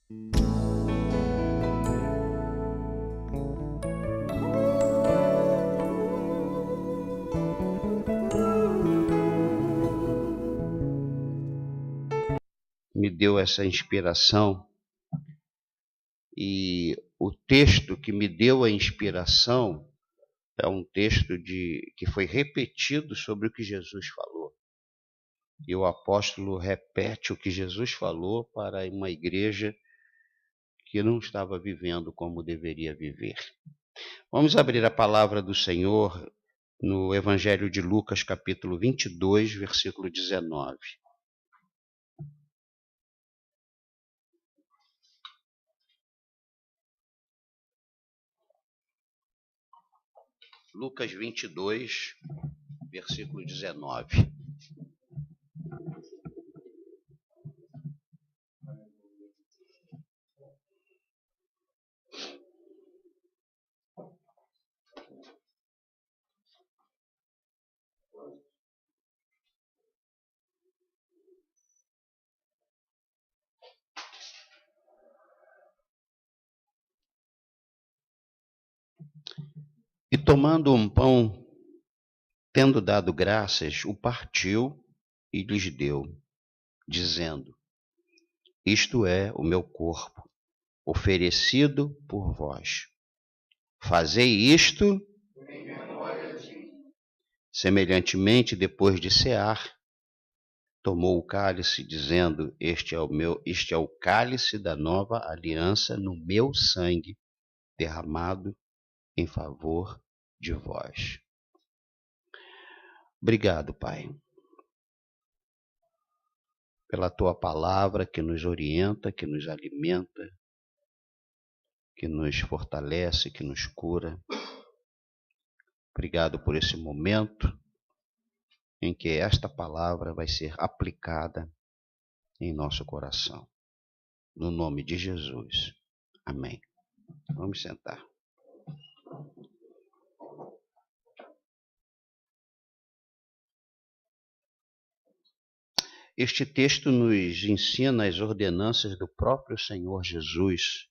Me deu essa inspiração, e o texto que me deu a inspiração é um texto que foi repetido sobre o que Jesus falou. E o apóstolo repete o que Jesus falou para uma igreja que não estava vivendo como deveria viver. Vamos abrir a palavra do Senhor no Evangelho de Lucas, capítulo 22, versículo 19. Lucas 22, versículo 19. E tomando um pão, tendo dado graças, o partiu e lhes deu, dizendo: isto é o meu corpo, oferecido por vós. Fazei isto. Semelhantemente, depois de cear, tomou o cálice, dizendo: este é o cálice da nova aliança no meu sangue, derramado em favor de vós. Obrigado, Pai, pela tua palavra que nos orienta, que nos alimenta, que nos fortalece, que nos cura. Obrigado por esse momento em que esta palavra vai ser aplicada em nosso coração. No nome de Jesus. Amém. Vamos sentar. Este texto nos ensina as ordenanças do próprio Senhor Jesus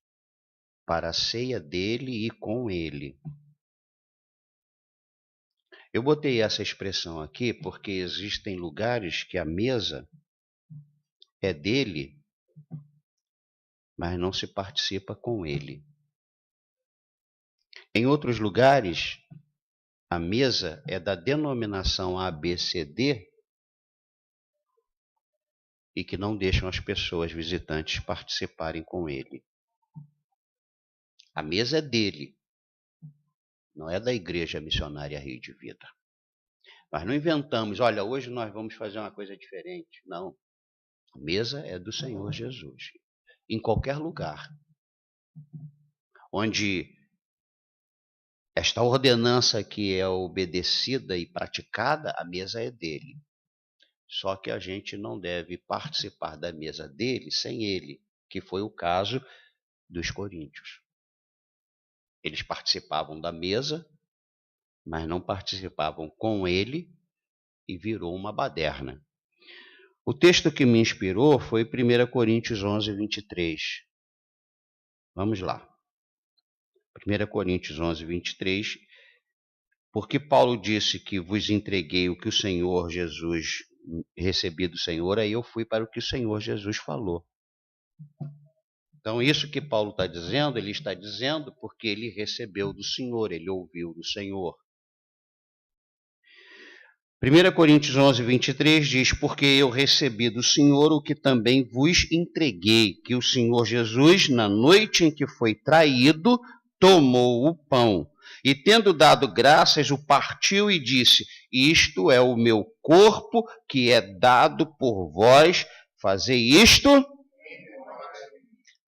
para a ceia dele e com ele. Eu botei essa expressão aqui porque existem lugares que a mesa é dele, mas não se participa com ele. Em outros lugares, a mesa é da denominação ABCD e que não deixam as pessoas visitantes participarem com ele. A mesa é dele, não é da Igreja Missionária Rio de Vida. Nós não inventamos, olha, hoje nós vamos fazer uma coisa diferente. Não. A mesa é do Senhor Jesus. Em qualquer lugar onde esta ordenança aqui é obedecida e praticada, a mesa é dele. Só que a gente não deve participar da mesa dele sem ele, que foi o caso dos coríntios. Eles participavam da mesa, mas não participavam com ele, e virou uma baderna. O texto que me inspirou foi 1 Coríntios 11, 23. Vamos lá. 1 Coríntios 11, 23. Porque Paulo disse que vos entreguei o que o Senhor Jesus recebi do Senhor, aí eu fui para o que o Senhor Jesus falou. Então, isso que Paulo está dizendo, ele está dizendo porque ele recebeu do Senhor, ele ouviu do Senhor. 1 Coríntios 11, 23 diz: porque eu recebi do Senhor o que também vos entreguei, que o Senhor Jesus, na noite em que foi traído, tomou o pão e, tendo dado graças, o partiu e disse: isto é o meu corpo que é dado por vós, fazei isto.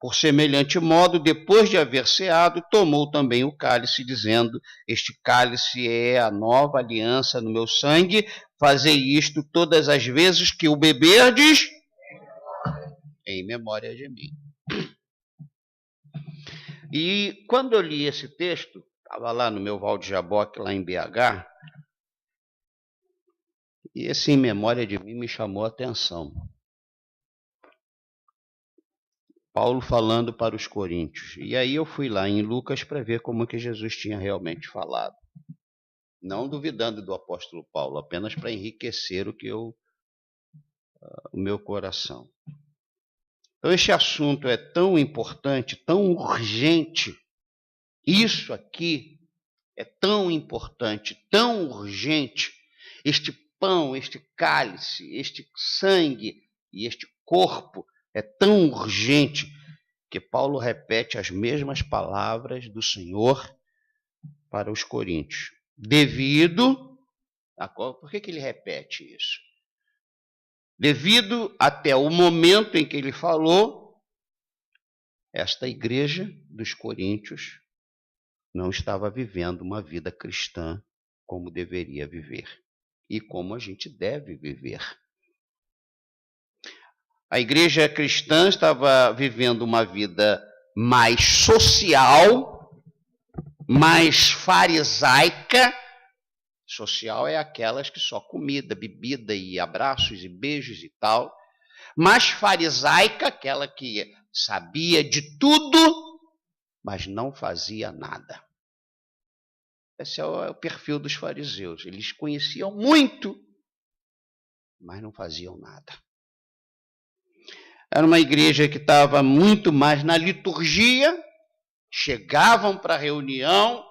Por semelhante modo, depois de haver ceado, tomou também o cálice, dizendo: este cálice é a nova aliança no meu sangue, fazei isto todas as vezes que o beberdes, em memória de mim. E quando eu li esse texto, estava lá no meu Val de Jaboque, lá em BH, e esse em memória de mim me chamou a atenção. Paulo falando para os coríntios. E aí eu fui lá em Lucas para ver como que Jesus tinha realmente falado. Não duvidando do apóstolo Paulo, apenas para enriquecer o meu coração. Então este assunto é tão importante, tão urgente. Isso aqui é tão importante, tão urgente. Este pão, este cálice, este sangue e este corpo é tão urgente que Paulo repete as mesmas palavras do Senhor para os coríntios. Por que ele repete isso? Devido até o momento em que ele falou, esta igreja dos coríntios não estava vivendo uma vida cristã como deveria viver e como a gente deve viver. A igreja cristã estava vivendo uma vida mais social, mais farisaica. Social é aquelas que só comida, bebida e abraços e beijos e tal. Mais farisaica, aquela que sabia de tudo, mas não fazia nada. Esse é o perfil dos fariseus. Eles conheciam muito, mas não faziam nada. Era uma igreja que estava muito mais na liturgia, chegavam para a reunião,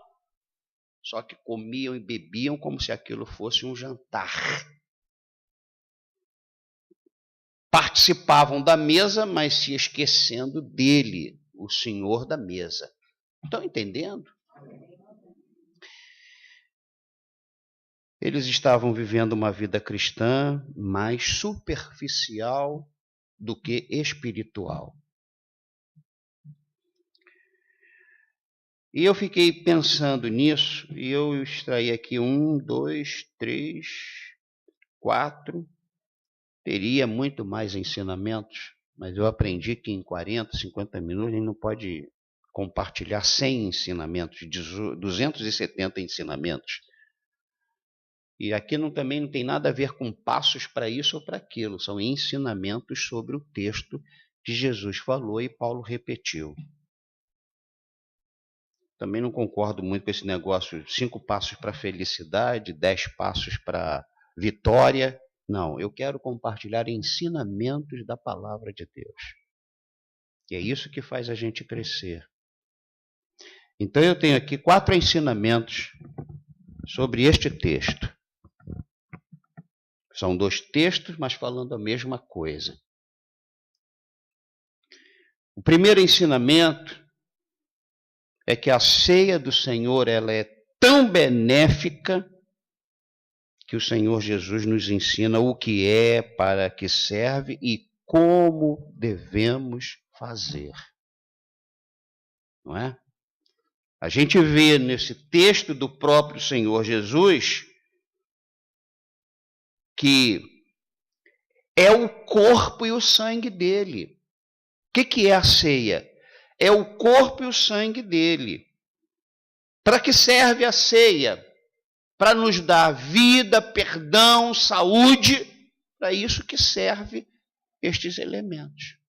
só que comiam e bebiam como se aquilo fosse um jantar. Participavam da mesa, mas se esquecendo dele, o Senhor da mesa. Estão entendendo? Eles estavam vivendo uma vida cristã mais superficial do que espiritual. E eu fiquei pensando nisso, e eu extraí aqui 1, 2, 3, 4. Teria muito mais ensinamentos, mas eu aprendi que em 40, 50 minutos a gente não pode compartilhar 100 ensinamentos, 270 ensinamentos. E aqui também não tem nada a ver com passos para isso ou para aquilo, são ensinamentos sobre o texto que Jesus falou e Paulo repetiu. Também não concordo muito com esse negócio, 5 passos para a felicidade, 10 passos para vitória. Não, eu quero compartilhar ensinamentos da palavra de Deus. E é isso que faz a gente crescer. Então eu tenho aqui 4 ensinamentos sobre este texto. São 2 textos, mas falando a mesma coisa. O primeiro ensinamento é que a ceia do Senhor ela é tão benéfica que o Senhor Jesus nos ensina o que é, para que serve e como devemos fazer. Não é? A gente vê nesse texto do próprio Senhor Jesus que é o corpo e o sangue dele. O que é a ceia? É o corpo e o sangue dele. Para que serve a ceia? Para nos dar vida, perdão, saúde. Para isso que serve estes elementos.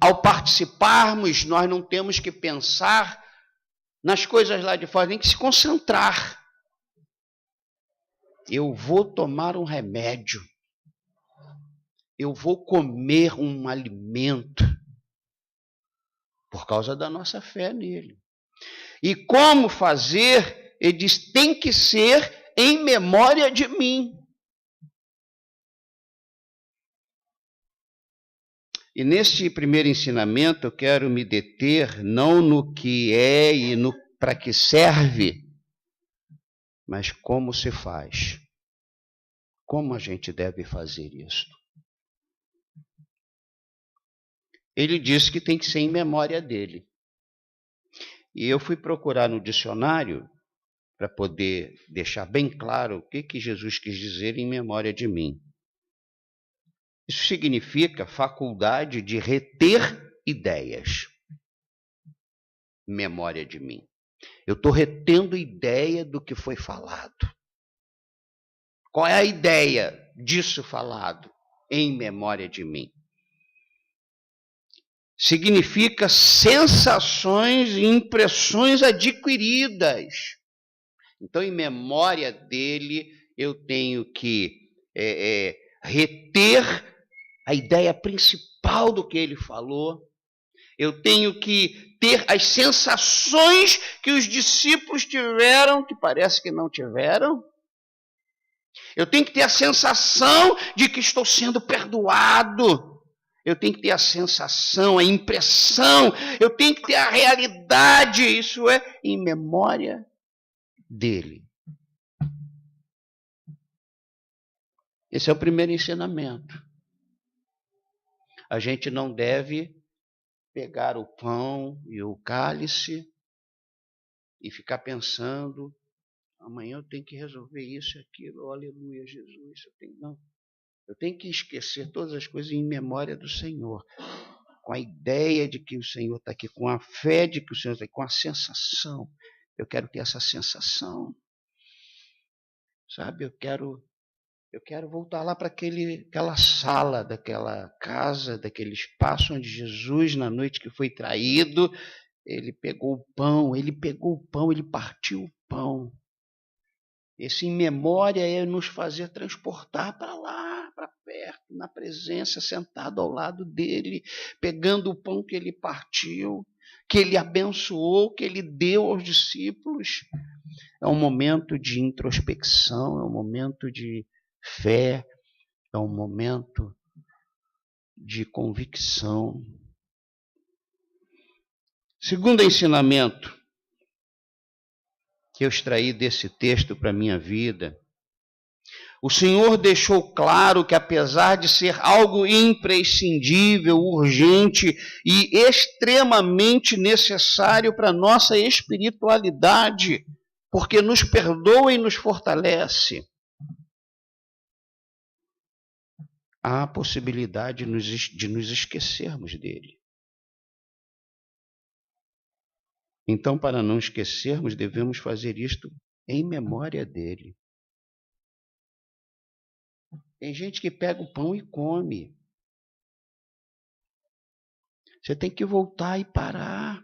Ao participarmos, nós não temos que pensar nas coisas lá de fora, tem que se concentrar. Eu vou tomar um remédio. Eu vou comer um alimento por causa da nossa fé nele. E como fazer? Ele diz, tem que ser em memória de mim. E neste primeiro ensinamento eu quero me deter não no que é e no para que serve, mas como se faz. Como a gente deve fazer isso? Ele disse que tem que ser em memória dele. E eu fui procurar no dicionário para poder deixar bem claro o que Jesus quis dizer em memória de mim. Isso significa faculdade de reter ideias. Memória de mim. Eu estou retendo ideia do que foi falado. Qual é a ideia disso falado? Em memória de mim. significa sensações e impressões adquiridas. Então, em memória dele, eu tenho que reter a ideia principal do que ele falou. Eu tenho que ter as sensações que os discípulos tiveram, que parece que não tiveram. Eu tenho que ter a sensação de que estou sendo perdoado. Eu tenho que ter a sensação, a impressão. Eu tenho que ter a realidade. Isso é em memória dele. Esse é o primeiro ensinamento. A gente não deve pegar o pão e o cálice e ficar pensando, amanhã eu tenho que resolver isso e aquilo, oh, aleluia, Jesus, não. Eu tenho que esquecer todas as coisas em memória do Senhor, com a ideia de que o Senhor está aqui, com a fé de que o Senhor está aqui, com a sensação. Eu quero ter essa sensação, sabe? Eu quero voltar lá para aquela sala, daquela casa, daquele espaço onde Jesus, na noite que foi traído, ele pegou o pão, ele partiu o pão. Esse em memória é nos fazer transportar para lá, para perto, na presença, sentado ao lado dele, pegando o pão que ele partiu, que ele abençoou, que ele deu aos discípulos. É um momento de introspecção, é um momento de fé, é um momento de convicção. Segundo ensinamento que eu extraí desse texto para a minha vida, o Senhor deixou claro que, apesar de ser algo imprescindível, urgente e extremamente necessário para a nossa espiritualidade, porque nos perdoa e nos fortalece, há a possibilidade de nos esquecermos dele. Então, para não esquecermos, devemos fazer isto em memória dele. Tem gente que pega o pão e come. Você tem que voltar e parar.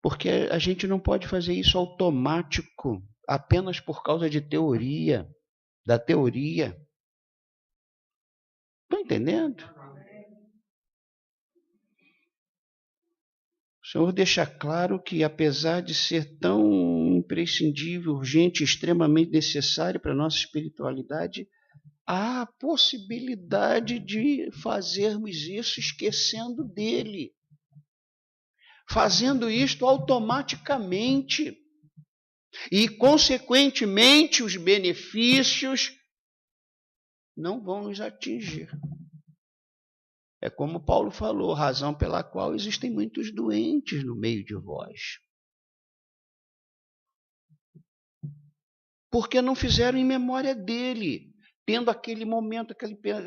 Porque a gente não pode fazer isso automático, apenas por causa de teoria, da teoria. Estão entendendo? O Senhor deixa claro que, apesar de ser tão imprescindível, urgente, extremamente necessário para a nossa espiritualidade, há a possibilidade de fazermos isso esquecendo dele. Fazendo isto automaticamente. E, consequentemente, os benefícios não vão nos atingir. É como Paulo falou, razão pela qual existem muitos doentes no meio de vós. Porque não fizeram em memória dele, tendo aquele momento,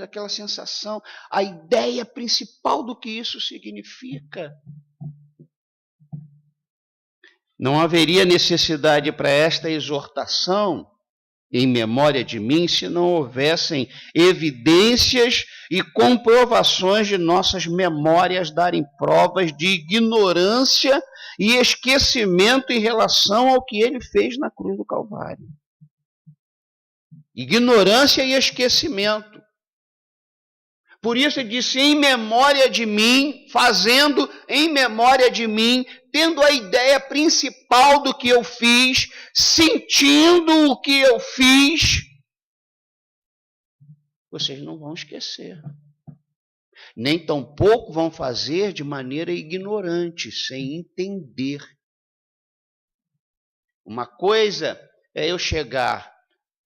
aquela sensação, a ideia principal do que isso significa. Não haveria necessidade para esta exortação em memória de mim se não houvessem evidências e comprovações de nossas memórias darem provas de ignorância e esquecimento em relação ao que ele fez na cruz do Calvário. Ignorância e esquecimento. Por isso ele disse, em memória de mim, fazendo em memória de mim, tendo a ideia principal do que eu fiz, sentindo o que eu fiz, vocês não vão esquecer. Nem tampouco vão fazer de maneira ignorante, sem entender. Uma coisa é eu chegar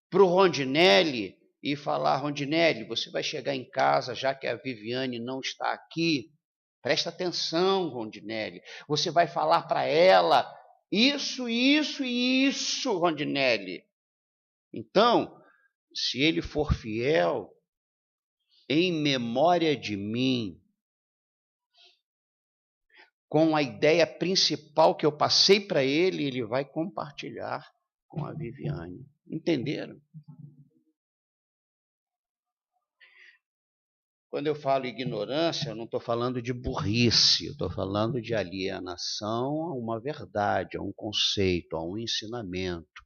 para o Rondinelli e falar, Rondinelli, você vai chegar em casa, já que a Viviane não está aqui, presta atenção, Rondinelli, você vai falar para ela isso, isso e isso, Rondinelli. Então, se ele for fiel, em memória de mim, com a ideia principal que eu passei para ele, ele vai compartilhar com a Viviane. Entenderam? Quando eu falo ignorância, eu não estou falando de burrice, eu estou falando de alienação a uma verdade, a um conceito, a um ensinamento.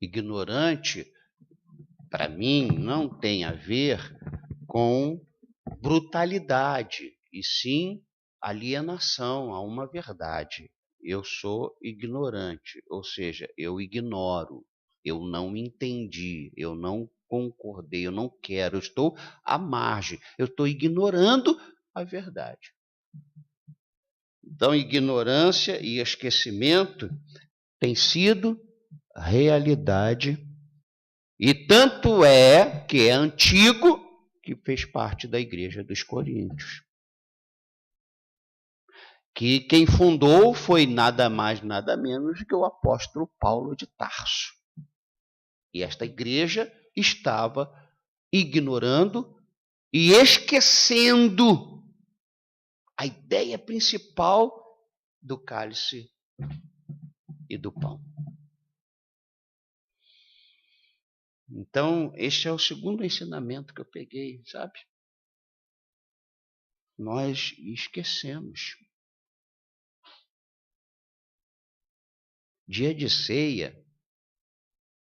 Ignorante, para mim, não tem a ver com brutalidade, e sim alienação a uma verdade. Eu sou ignorante, ou seja, eu ignoro, eu não entendi, eu não concordei, eu não quero, eu estou à margem, eu estou ignorando a verdade. Então, ignorância e esquecimento têm sido realidade, e tanto é que é antigo, que fez parte da igreja dos Coríntios. Que quem fundou foi nada mais, nada menos que o apóstolo Paulo de Tarso. E esta igreja estava ignorando e esquecendo a ideia principal do cálice e do pão. Então, este é o segundo ensinamento que eu peguei, sabe? Nós esquecemos. Dia de ceia,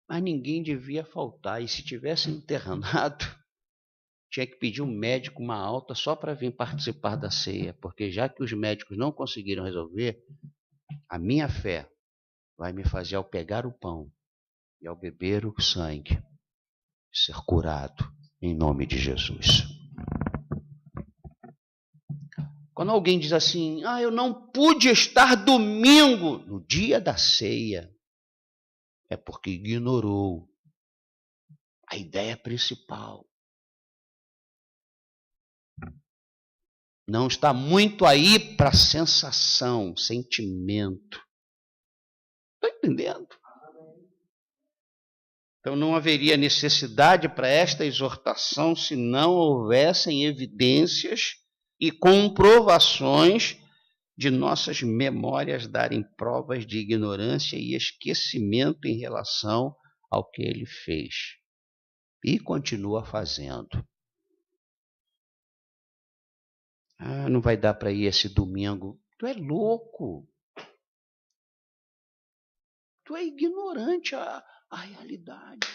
mas ninguém devia faltar. E se tivesse internado, tinha que pedir um médico uma alta só para vir participar da ceia, porque já que os médicos não conseguiram resolver, a minha fé vai me fazer, ao pegar o pão e ao beber o sangue, ser curado em nome de Jesus. Quando alguém diz assim, eu não pude estar domingo no dia da ceia, é porque ignorou a ideia principal. Não está muito aí para sensação, sentimento. Está entendendo? Então não haveria necessidade para esta exortação se não houvessem evidências e comprovações de nossas memórias darem provas de ignorância e esquecimento em relação ao que ele fez. E continua fazendo. Não vai dar para ir esse domingo. Tu é louco. Tu é ignorante à realidade.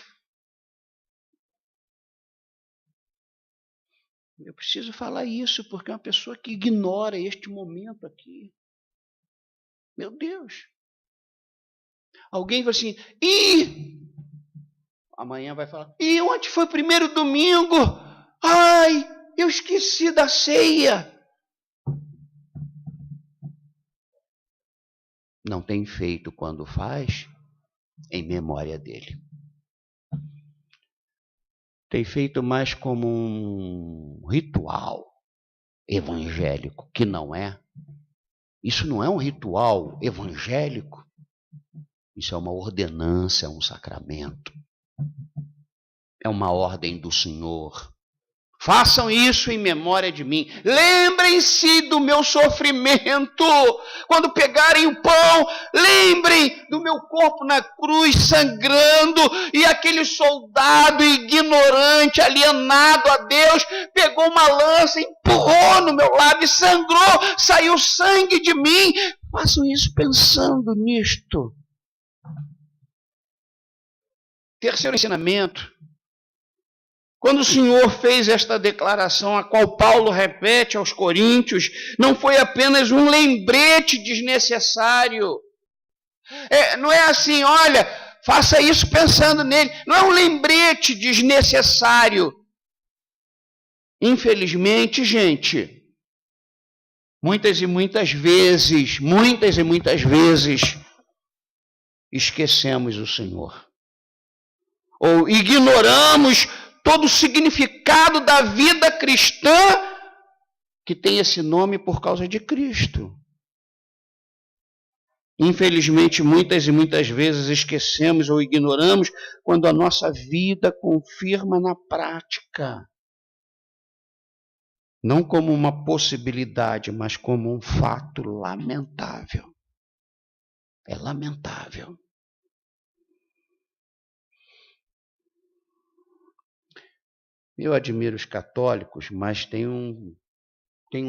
Eu preciso falar isso, porque é uma pessoa que ignora este momento aqui. Meu Deus. Alguém vai assim, amanhã vai falar, ontem foi o primeiro domingo? Ai, eu esqueci da ceia. Não tem feito quando faz, em memória dele. Tem feito mais como um ritual evangélico, que não é. Isso não é um ritual evangélico. Isso é uma ordenança, é um sacramento. É uma ordem do Senhor. Façam isso em memória de mim. Lembrem-se do meu sofrimento. Quando pegarem o pão, lembrem do meu corpo na cruz sangrando e aquele soldado ignorante, alienado a Deus, pegou uma lança, empurrou no meu lado e sangrou, saiu sangue de mim. Façam isso pensando nisto. Terceiro ensinamento. Quando o Senhor fez esta declaração, a qual Paulo repete aos Coríntios, não foi apenas um lembrete desnecessário. Não é assim, olha, faça isso pensando nele. Não é um lembrete desnecessário. Infelizmente, gente, muitas e muitas vezes, esquecemos o Senhor. Ou ignoramos todo o significado da vida cristã que tem esse nome por causa de Cristo. Infelizmente, muitas e muitas vezes esquecemos ou ignoramos quando a nossa vida confirma na prática. Não como uma possibilidade, mas como um fato lamentável. É lamentável. Eu admiro os católicos, mas tem um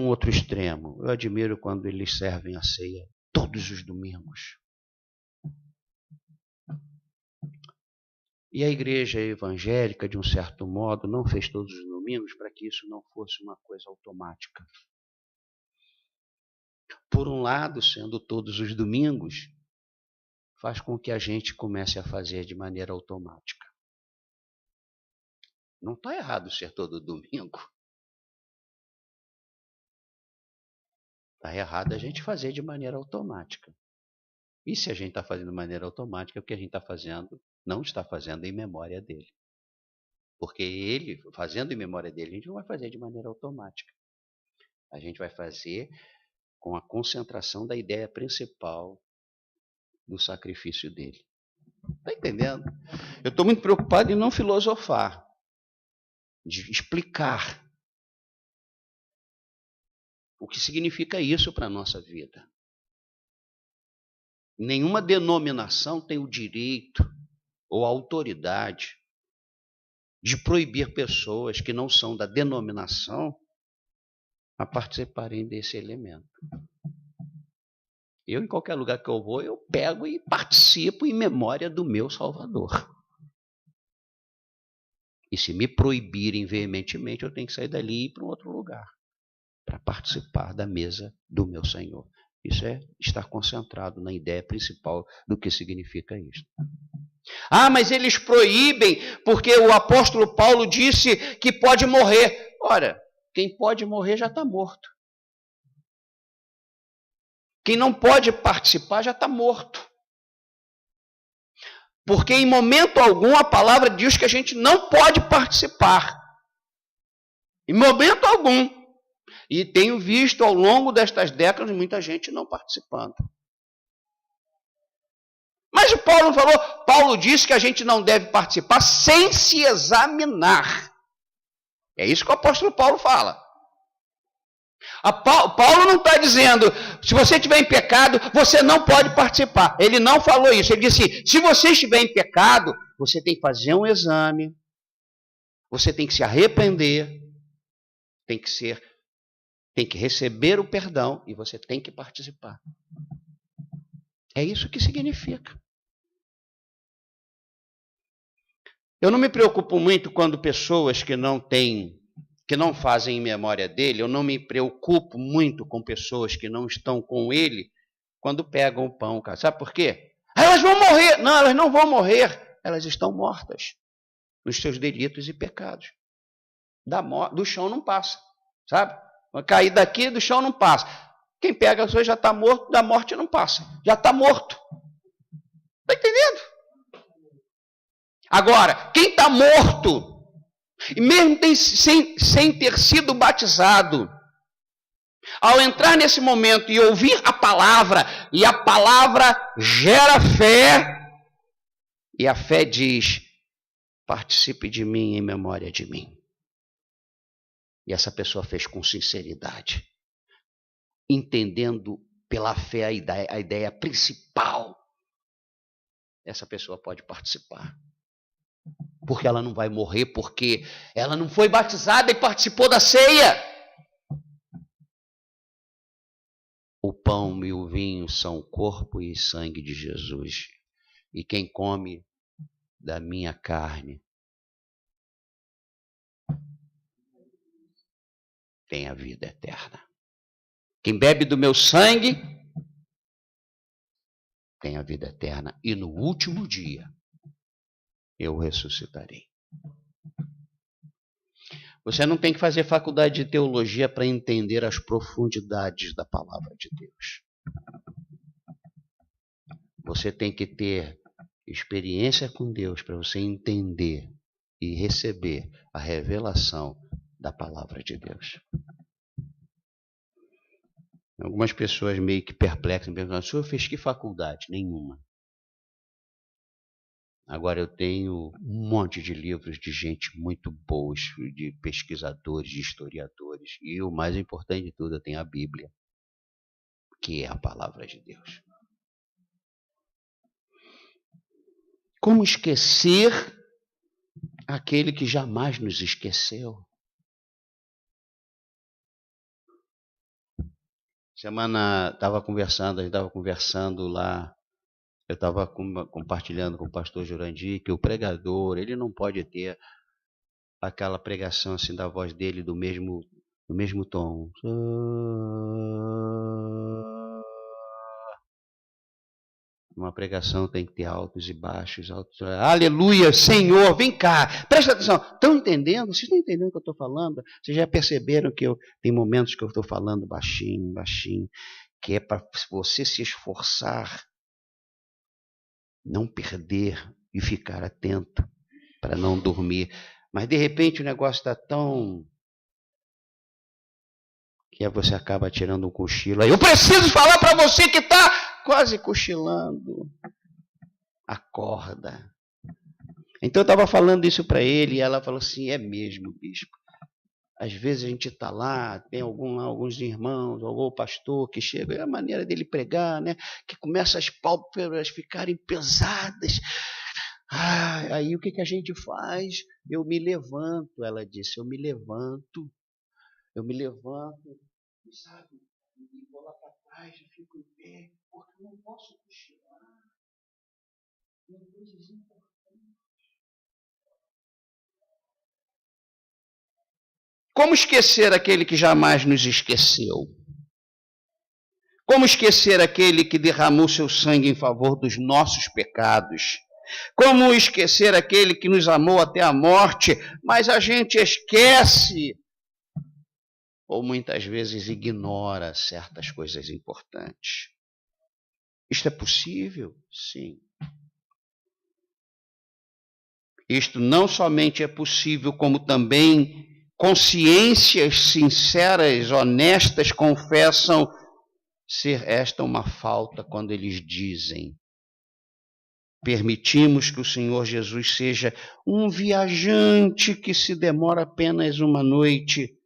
outro extremo. Eu admiro quando eles servem a ceia todos os domingos. E a igreja evangélica, de um certo modo, não fez todos os domingos para que isso não fosse uma coisa automática. Por um lado, sendo todos os domingos, faz com que a gente comece a fazer de maneira automática. Não está errado ser todo domingo. Está errado a gente fazer de maneira automática. E se a gente está fazendo de maneira automática, o que a gente está fazendo, não está fazendo em memória dele. Porque ele, fazendo em memória dele, a gente não vai fazer de maneira automática. A gente vai fazer com a concentração da ideia principal do sacrifício dele. Está entendendo? Eu estou muito preocupado em não filosofar, de explicar o que significa isso para a nossa vida. Nenhuma denominação tem o direito ou a autoridade de proibir pessoas que não são da denominação a participarem desse elemento. Eu, em qualquer lugar que eu vou, eu pego e participo em memória do meu Salvador. E se me proibirem veementemente, eu tenho que sair dali e ir para um outro lugar para participar da mesa do meu Senhor. Isso é estar concentrado na ideia principal do que significa isso. Ah, mas eles proíbem porque o apóstolo Paulo disse que pode morrer. Ora, quem pode morrer já está morto. Quem não pode participar já está morto. Porque em momento algum a palavra diz que a gente não pode participar. Em momento algum. E tenho visto ao longo destas décadas muita gente não participando. Mas o Paulo falou, Paulo disse que a gente não deve participar sem se examinar. É isso que o apóstolo Paulo fala. Paulo não está dizendo, se você estiver em pecado, você não pode participar. Ele não falou isso. Ele disse, se você estiver em pecado, você tem que fazer um exame, você tem que se arrepender, tem que receber o perdão e você tem que participar. É isso que significa. Eu não me preocupo muito quando pessoas que não fazem em memória dele, eu não me preocupo muito com pessoas que não estão com ele quando pegam o pão, cara. Sabe por quê? Elas vão morrer. Não, elas não vão morrer. Elas estão mortas nos seus delitos e pecados. Do chão não passa, sabe? Vai cair daqui, do chão não passa. Quem pega as coisas já está morto, da morte não passa. Já está morto. Está entendendo? Agora, quem está morto, e mesmo sem ter sido batizado, ao entrar nesse momento e ouvir a palavra, e a palavra gera fé, e a fé diz, participe de mim em memória de mim. E essa pessoa fez com sinceridade, entendendo pela fé a ideia principal. Essa pessoa pode participar. Porque ela não vai morrer, porque ela não foi batizada e participou da ceia. O pão e o vinho são o corpo e sangue de Jesus. E quem come da minha carne tem a vida eterna. Quem bebe do meu sangue tem a vida eterna. E no último dia eu ressuscitarei. Você não tem que fazer faculdade de teologia para entender as profundidades da palavra de Deus. Você tem que ter experiência com Deus para você entender e receber a revelação da palavra de Deus. Algumas pessoas meio que perplexas, perguntando, o senhor fez que faculdade? Nenhuma. Agora eu tenho um monte de livros de gente muito boa, de pesquisadores, de historiadores. E o mais importante de tudo, eu tenho a Bíblia, que é a palavra de Deus. Como esquecer Aquele que jamais nos esqueceu. Semana estava conversando, a gente estava conversando lá, eu estava compartilhando com o pastor Jurandir que o pregador, ele não pode ter aquela pregação assim da voz dele do mesmo tom. Uma pregação tem que ter altos e baixos, altos. Aleluia, Senhor, vem cá, presta atenção. Estão entendendo? Vocês estão entendendo o que eu estou falando? Vocês já perceberam que tem momentos que eu estou falando baixinho, baixinho, que é para você se esforçar, não perder e ficar atento para não dormir. Mas de repente o negócio está tão que aí você acaba tirando um cochilo. Aí eu preciso falar para você que está quase cochilando. Acorda. Então eu estava falando isso para ele e ela falou assim, é mesmo, bispo. Às vezes a gente está lá, tem alguns irmãos, algum pastor que chega, é a maneira dele pregar, né? Que começa as pálpebras ficarem pesadas. Aí o que a gente faz? Eu me levanto, ela disse, eu me levanto, sabe? E vou lá para trás, eu fico em pé, porque eu não posso cochilar. Coisas importantes. Como esquecer aquele que jamais nos esqueceu? Como esquecer aquele que derramou seu sangue em favor dos nossos pecados? Como esquecer aquele que nos amou até a morte, mas a gente esquece ou muitas vezes ignora certas coisas importantes? Isto é possível? Sim. Isto não somente é possível, como também consciências sinceras, honestas, confessam ser esta uma falta quando eles dizem: permitimos que o Senhor Jesus seja um viajante que se demora apenas uma noite,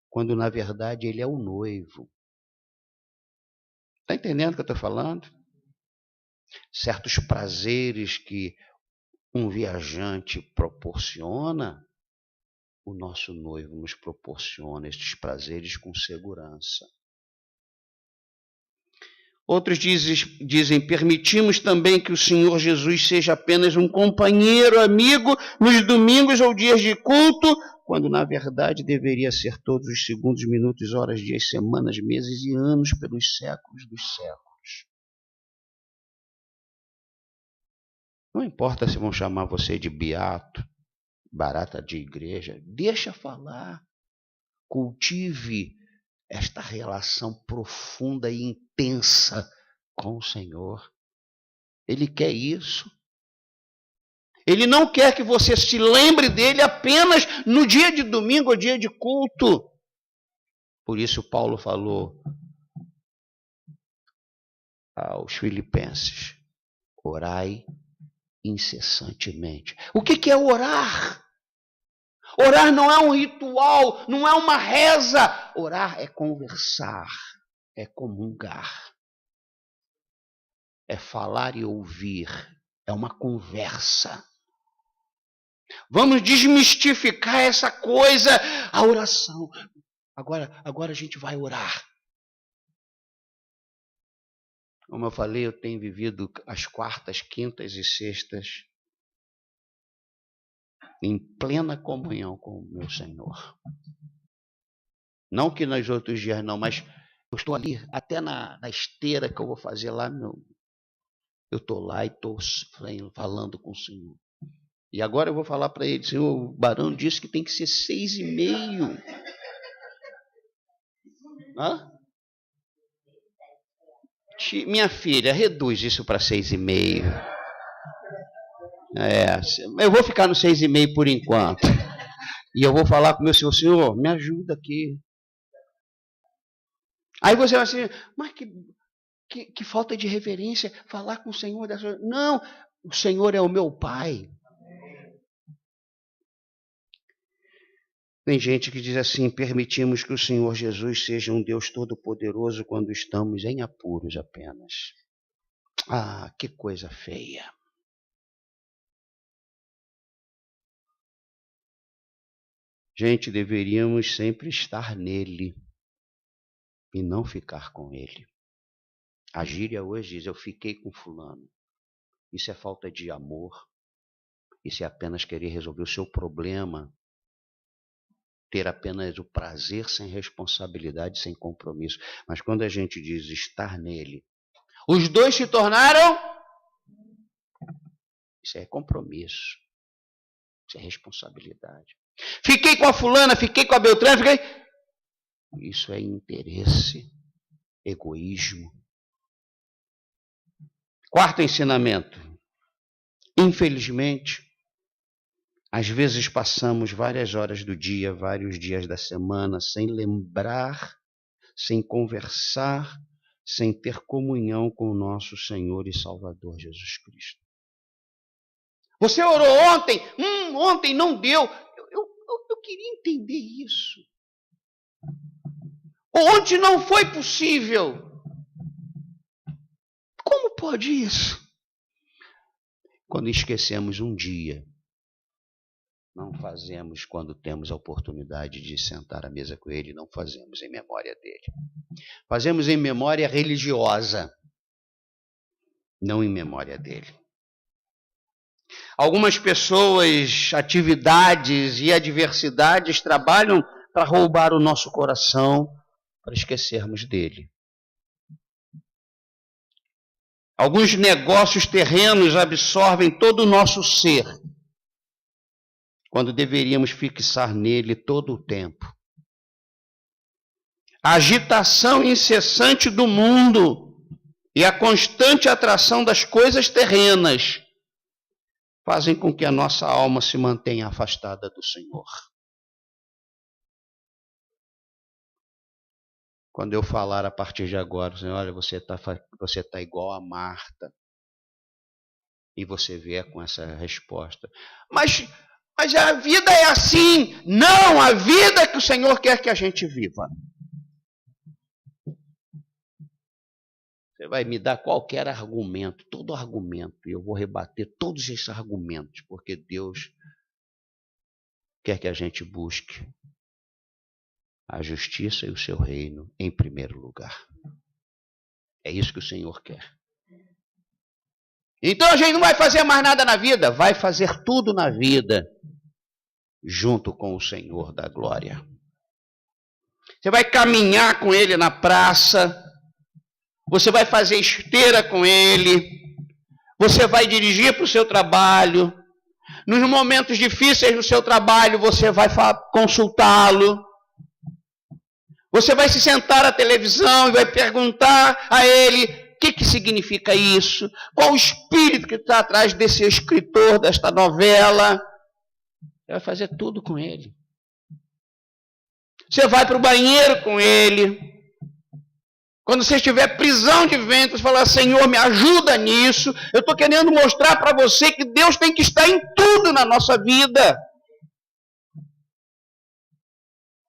quando na verdade ele é o noivo. Está entendendo o que eu estou falando? Certos prazeres que um viajante proporciona, o nosso noivo nos proporciona estes prazeres com segurança. Outros dizem, permitimos também que o Senhor Jesus seja apenas um companheiro, amigo, nos domingos ou dias de culto, quando na verdade deveria ser todos os segundos, minutos, horas, dias, semanas, meses e anos pelos séculos dos séculos. Não importa se vão chamar você de beato, barata de igreja, deixa falar. Cultive esta relação profunda e intensa com o Senhor. Ele quer isso. Ele não quer que você se lembre dele apenas no dia de domingo ou dia de culto. Por isso Paulo falou aos Filipenses: orai incessantemente. O que é orar? Orar não é um ritual, não é uma reza. Orar é conversar, é comungar, é falar e ouvir, é uma conversa. Vamos desmistificar essa coisa, a oração. Agora a gente vai orar. Como eu falei, eu tenho vivido as quartas, quintas e sextas em plena comunhão com o meu Senhor. Não que nos outros dias não, mas eu estou ali, até na esteira que eu vou fazer lá, eu estou lá e estou falando com o Senhor. E agora eu vou falar para ele: Senhor, o Barão disse que tem que ser 6:30. Hã? Minha filha, reduz isso para 6:30. Eu vou ficar no 6:30 por enquanto. E eu vou falar com o meu Senhor: Senhor, me ajuda aqui. Aí você vai assim, mas que falta de reverência falar com o Senhor dessa. Não, o Senhor é o meu Pai. Tem gente que diz assim: permitimos que o Senhor Jesus seja um Deus todo-poderoso quando estamos em apuros apenas. Ah, que coisa feia. Gente, deveríamos sempre estar nele e não ficar com ele. A gíria hoje diz, eu fiquei com fulano. Isso é falta de amor. Isso é apenas querer resolver o seu problema. Ter apenas o prazer sem responsabilidade, sem compromisso. Mas quando a gente diz estar nele, os dois se tornaram... Isso é compromisso. Isso é responsabilidade. Fiquei com a fulana, fiquei com a Beltrana, fiquei... Isso é interesse, egoísmo. Quarto ensinamento. Infelizmente, às vezes passamos várias horas do dia, vários dias da semana, sem lembrar, sem conversar, sem ter comunhão com o nosso Senhor e Salvador Jesus Cristo. Você orou ontem? Ontem não deu. Eu queria entender isso. Ontem não foi possível. Como pode isso? Quando esquecemos um dia, não fazemos quando temos a oportunidade de sentar à mesa com ele, não fazemos em memória dele. Fazemos em memória religiosa, não em memória dele. Algumas pessoas, atividades e adversidades trabalham para roubar o nosso coração, para esquecermos dele. Alguns negócios terrenos absorvem todo o nosso ser, quando deveríamos fixar nele todo o tempo. A agitação incessante do mundo e a constante atração das coisas terrenas fazem com que a nossa alma se mantenha afastada do Senhor. Quando eu falar a partir de agora, Senhor, olha, você tá igual a Marta. E você vier com essa resposta. Mas a vida é assim. Não, a vida que o Senhor quer que a gente viva. Você vai me dar qualquer argumento, todo argumento, e eu vou rebater todos esses argumentos, porque Deus quer que a gente busque a justiça e o seu reino em primeiro lugar. É isso que o Senhor quer. Então a gente não vai fazer mais nada na vida, vai fazer tudo na vida, junto com o Senhor da glória. Você vai caminhar com Ele na praça, você vai fazer esteira com Ele, você vai dirigir para o seu trabalho, nos momentos difíceis do seu trabalho você vai consultá-lo, você vai se sentar à televisão e vai perguntar a Ele o que significa isso, qual o espírito que está atrás desse escritor, desta novela. Você vai fazer tudo com Ele. Você vai para o banheiro com Ele. Quando você estiver prisão de ventre, você fala, Senhor, me ajuda nisso. Eu estou querendo mostrar para você que Deus tem que estar em tudo na nossa vida.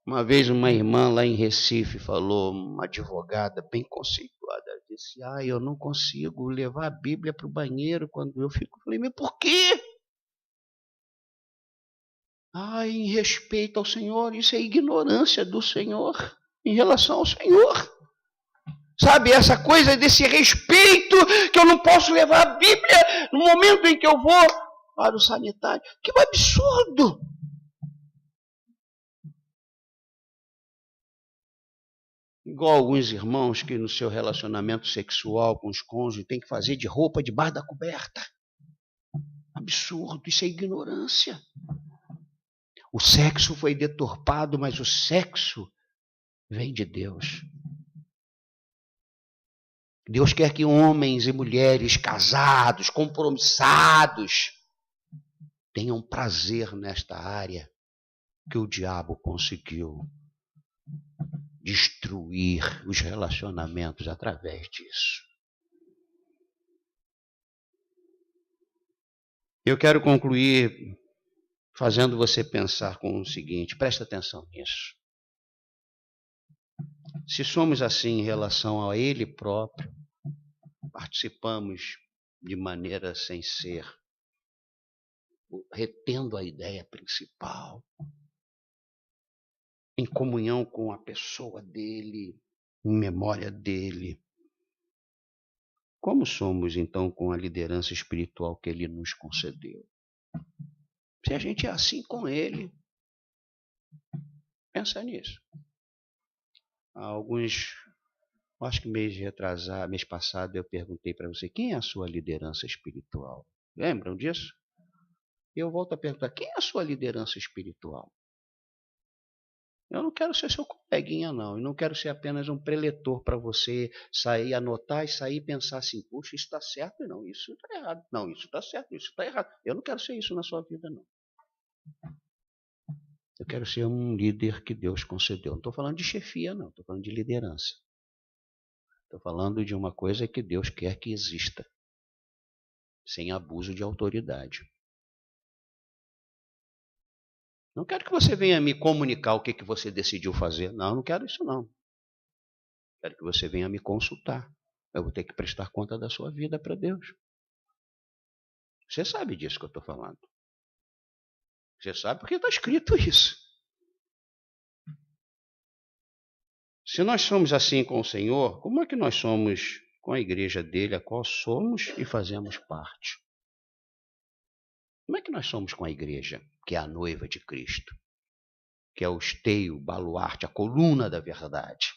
Uma vez uma irmã lá em Recife falou, uma advogada bem conceituada, disse, eu não consigo levar a Bíblia para o banheiro quando eu fico. Eu falei, mas por quê? Em respeito ao Senhor, isso é ignorância do Senhor em relação ao Senhor. Sabe, essa coisa desse respeito que eu não posso levar a Bíblia no momento em que eu vou para o sanitário. Que absurdo! Igual alguns irmãos que no seu relacionamento sexual com os cônjuges tem que fazer de roupa debaixo da coberta. Absurdo, isso é ignorância. O sexo foi deturpado, mas o sexo vem de Deus. Deus quer que homens e mulheres casados, compromissados, tenham prazer nesta área que o diabo conseguiu destruir os relacionamentos através disso. Eu quero concluir fazendo você pensar com o seguinte, presta atenção nisso. Se somos assim em relação a Ele próprio, participamos de maneira sem ser, retendo a ideia principal. em comunhão com a pessoa dele, em memória dele. Como somos, então, com a liderança espiritual que ele nos concedeu? Se a gente é assim com ele, pensa nisso. Há acho que mês passado, eu perguntei para você, quem é a sua liderança espiritual? Lembram disso? Eu volto a perguntar, quem é a sua liderança espiritual? Eu não quero ser seu coleguinha, não. Eu não quero ser apenas um preletor para você sair, anotar e sair e pensar assim, puxa, isso está certo, não, isso está errado. Não, isso está certo, isso está errado. Eu não quero ser isso na sua vida, não. Eu quero ser um líder que Deus concedeu. Não estou falando de chefia, não. Estou falando de liderança. Estou falando de uma coisa que Deus quer que exista, sem abuso de autoridade. Não quero que você venha me comunicar o que você decidiu fazer. Não, não quero isso, não. Quero que você venha me consultar. Eu vou ter que prestar conta da sua vida para Deus. Você sabe disso que eu estou falando. Você sabe porque está escrito isso. Se nós somos assim com o Senhor, como é que nós somos com a igreja dele, a qual somos e fazemos parte? Como é que nós somos com a igreja, que é a noiva de Cristo, que é o esteio, o baluarte, a coluna da verdade?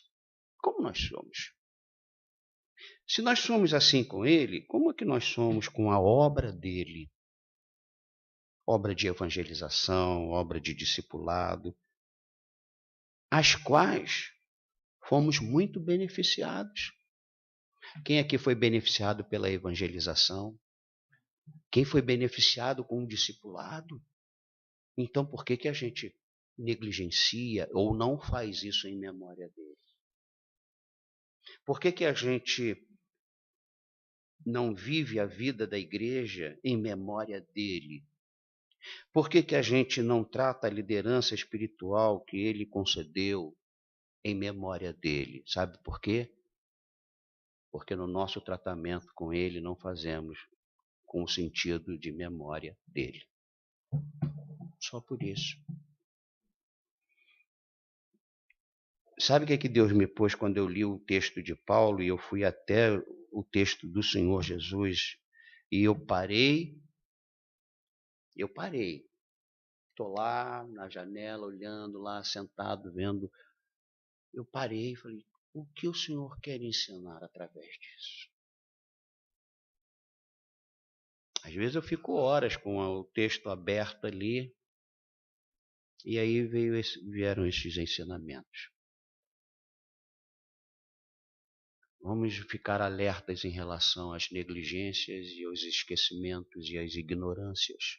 Como nós somos? Se nós somos assim com ele, como é que nós somos com a obra dele? Obra de evangelização, obra de discipulado, as quais fomos muito beneficiados. Quem aqui foi beneficiado pela evangelização? Quem foi beneficiado com o discipulado? Então, por que a gente negligencia ou não faz isso em memória dele? Por que a gente não vive a vida da igreja em memória dele? Por que a gente não trata a liderança espiritual que ele concedeu em memória dele? Sabe por quê? Porque no nosso tratamento com ele não fazemos com o sentido de memória dele. Só por isso. Sabe o que é que Deus me pôs quando eu li o texto de Paulo e eu fui até o texto do Senhor Jesus e eu parei. Estou lá na janela, olhando lá, sentado, vendo. Eu parei e falei, o que o Senhor quer ensinar através disso? Às vezes eu fico horas com o texto aberto ali e aí vieram esses ensinamentos. Vamos ficar alertas em relação às negligências e aos esquecimentos e às ignorâncias.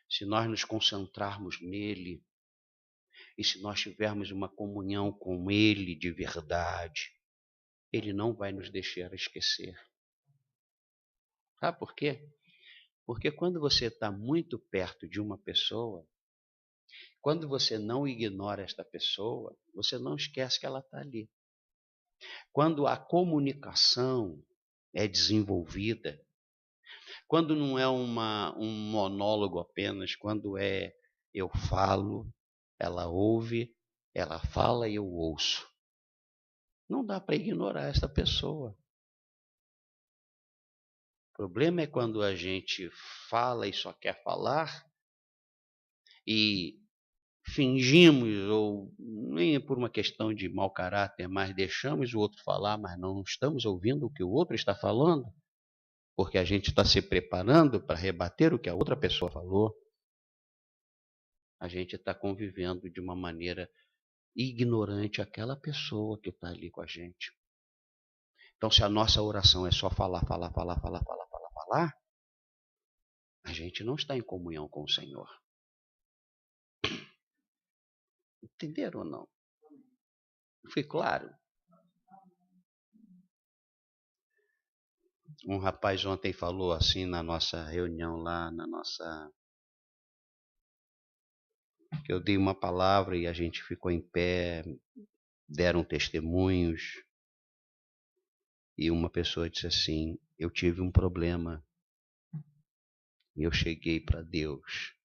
Se nós nos concentrarmos nele e se nós tivermos uma comunhão com ele de verdade, ele não vai nos deixar esquecer. Sabe por quê? Porque quando você está muito perto de uma pessoa, quando você não ignora esta pessoa, você não esquece que ela está ali. Quando a comunicação é desenvolvida, quando não é um monólogo apenas, quando é eu falo, ela ouve, ela fala e eu ouço. Não dá para ignorar essa pessoa. O problema é quando a gente fala e só quer falar e fingimos, ou nem é por uma questão de mau caráter, mas deixamos o outro falar, mas não estamos ouvindo o que o outro está falando, porque a gente está se preparando para rebater o que a outra pessoa falou. A gente está convivendo de uma maneira ignorante aquela pessoa que está ali com a gente. Então, se a nossa oração é só falar, a gente não está em comunhão com o Senhor. Entenderam ou não? Foi claro? Um rapaz ontem falou assim na nossa reunião lá, que eu dei uma palavra e a gente ficou em pé, deram testemunhos, e uma pessoa disse assim, eu tive um problema, e eu cheguei para Deus.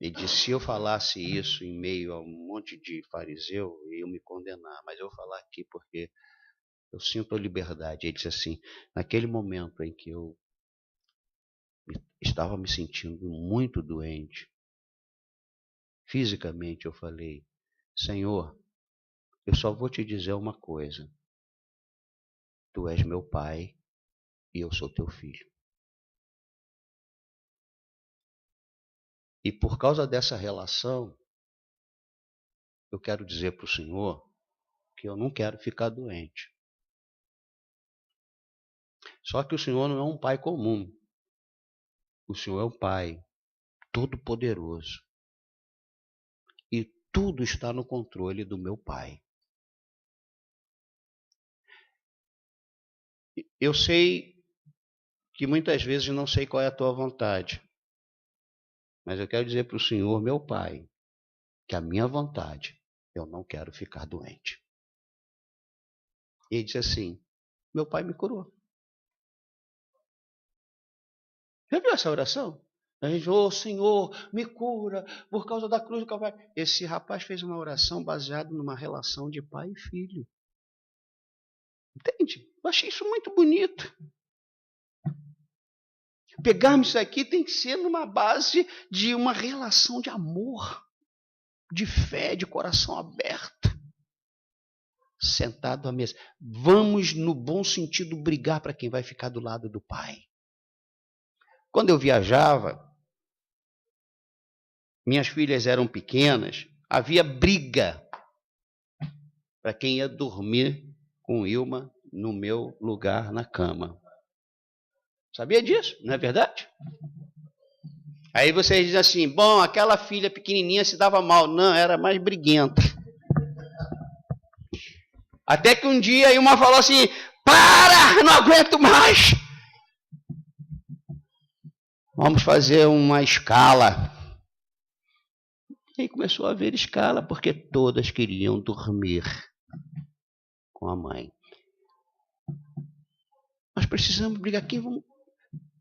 Ele disse, se eu falasse isso em meio a um monte de fariseu, iam me condenar, mas eu vou falar aqui porque eu sinto a liberdade. Ele disse assim, naquele momento em que eu estava me sentindo muito doente, fisicamente eu falei, Senhor, eu só vou te dizer uma coisa, tu és meu pai e eu sou teu filho. E por causa dessa relação, eu quero dizer para o Senhor que eu não quero ficar doente. Só que o Senhor não é um pai comum. O Senhor é um pai todo-poderoso. E tudo está no controle do meu pai. Eu sei que muitas vezes não sei qual é a tua vontade. Mas eu quero dizer para o Senhor, meu pai, que a minha vontade, eu não quero ficar doente. E ele disse assim, meu pai me curou. Já viu essa oração? A gente, Senhor, me cura por causa da cruz do Calvário. Esse rapaz fez uma oração baseada numa relação de pai e filho. Entende? Eu achei isso muito bonito. Pegarmos isso aqui tem que ser numa base de uma relação de amor, de fé, de coração aberto. Sentado à mesa. Vamos, no bom sentido, brigar para quem vai ficar do lado do pai. Quando eu viajava, minhas filhas eram pequenas, havia briga para quem ia dormir com Ilma no meu lugar na cama. Sabia disso? Não é verdade? Aí vocês dizem assim, bom, aquela filha pequenininha se dava mal. Não, era mais briguenta. Até que um dia a Ilma falou assim, para, não aguento mais. Vamos fazer uma escala. E aí começou a haver escala, porque todas queriam dormir com a mãe. Nós precisamos brigar.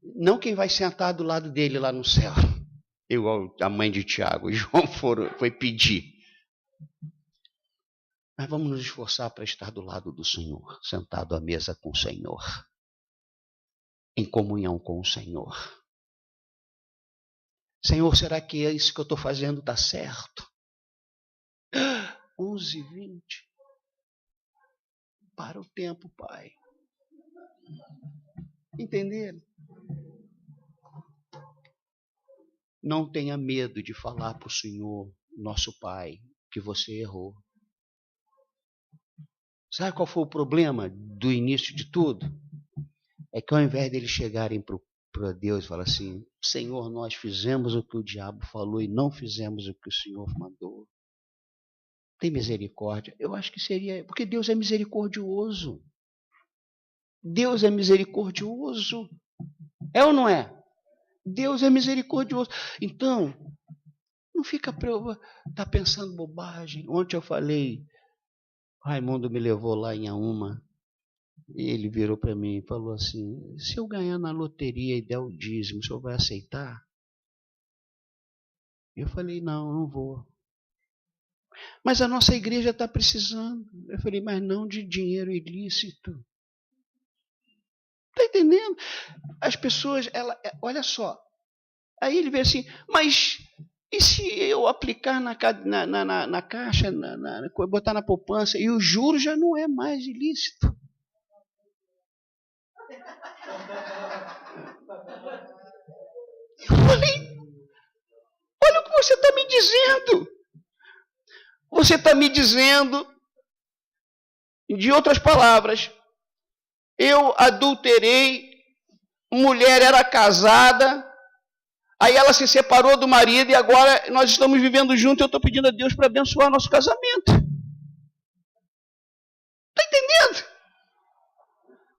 Não quem vai sentar do lado dele lá no céu. Igual a mãe de Tiago e João foi pedir. Mas vamos nos esforçar para estar do lado do Senhor, sentado à mesa com o Senhor, em comunhão com o Senhor. Senhor, será que é isso que eu estou fazendo está certo? 11h20. Para o tempo, Pai. Entenderam? Não tenha medo de falar para o Senhor, nosso Pai, que você errou. Sabe qual foi o problema do início de tudo? É que ao invés deles chegarem para Deus e falar assim, Senhor, nós fizemos o que o diabo falou e não fizemos o que o Senhor mandou. Tem misericórdia? Eu acho que seria, porque Deus é misericordioso. Deus é misericordioso. É ou não é? Deus é misericordioso. Então, não fica tá pensando bobagem. Ontem eu falei, Raimundo me levou lá em Auma. E ele virou para mim e falou assim, se eu ganhar na loteria e der o dízimo, o senhor vai aceitar? Eu falei, não vou. Mas a nossa igreja está precisando. Eu falei, mas não de dinheiro ilícito. Está entendendo? As pessoas, olha só. Aí ele vê assim, mas e se eu aplicar na caixa, botar na poupança, e o juro já não é mais ilícito? Eu falei, olha o que você está me dizendo. Você está me dizendo, de outras palavras, eu adulterei, mulher era casada, aí ela se separou do marido e agora nós estamos vivendo juntos e eu estou pedindo a Deus para abençoar nosso casamento. Está entendendo?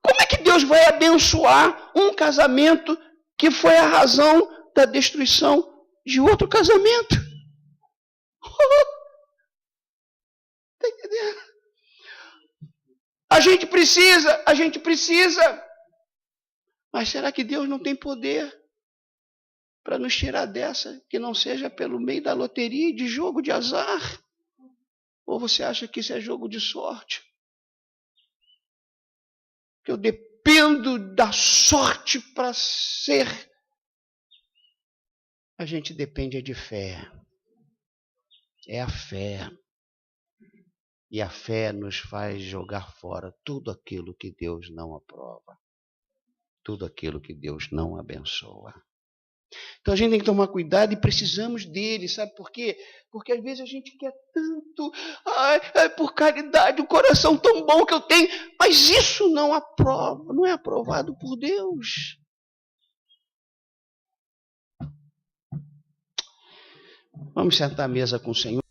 Como é que Deus vai abençoar um casamento que foi a razão da destruição de outro casamento? Está entendendo? A gente precisa. Mas será que Deus não tem poder para nos tirar dessa, que não seja pelo meio da loteria e de jogo de azar. Ou você acha que isso é jogo de sorte? Que eu dependo da sorte para ser. A gente depende de fé. É a fé. E a fé nos faz jogar fora tudo aquilo que Deus não aprova. Tudo aquilo que Deus não abençoa. Então a gente tem que tomar cuidado e precisamos dele, sabe por quê? Porque às vezes a gente quer tanto, por caridade, o coração tão bom que eu tenho, mas isso não aprova, não é aprovado por Deus. Vamos sentar à mesa com o Senhor.